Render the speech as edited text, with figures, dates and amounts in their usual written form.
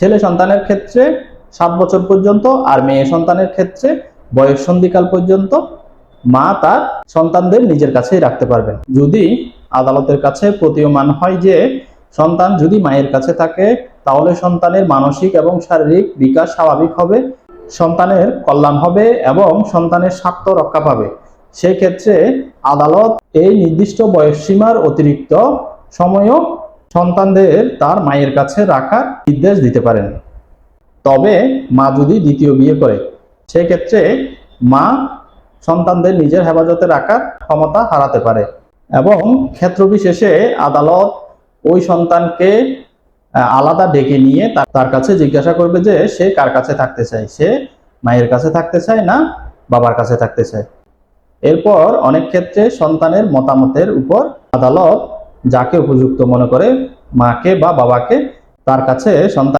ছেলে সন্তানের ক্ষেত্রে 7 বছর পর্যন্ত, আর মেয়ে সন্তানের ক্ষেত্রে বয়স সন্ধিকাল পর্যন্ত মা তার সন্তানদের নিজের কাছেই রাখতে পারবেন। যদি আদালতের কাছে প্রতীয়মান হয় যে সন্তান যদি মায়ের কাছে থাকে তাহলে সন্তানের মানসিক এবং শারীরিক বিকাশ স্বাভাবিক হবে, সন্তানের কল্যাণ হবে এবং সন্তানের স্বার্থ রক্ষা পাবে, সেক্ষেত্রে আদালত এই নির্দিষ্ট বয়সসীমার অতিরিক্ত সময়ও সন্তানদের তার মায়ের কাছে রাখার নির্দেশ দিতে পারেন। তবে মা যদি দ্বিতীয় বিয়ে করে সেক্ষেত্রে মা সন্তানদের নিজের হেফাজতে রাখার ক্ষমতা হারাতে পারে এবং ক্ষেত্র বিশেষে আদালত ওই সন্তানকে আলাদা ডেকে নিয়ে তার কাছে জিজ্ঞাসা করবে যে সে কার কাছে থাকতে চায়, সে মায়ের কাছে থাকতে চায় না বাবার কাছে থাকতে চায়। এরপর অনেক ক্ষেত্রে সন্তানের মতামতের উপর আদালত যাকে উপযুক্ত মনে করে, মাকে বা বাবাকে, তার কাছে সন্তান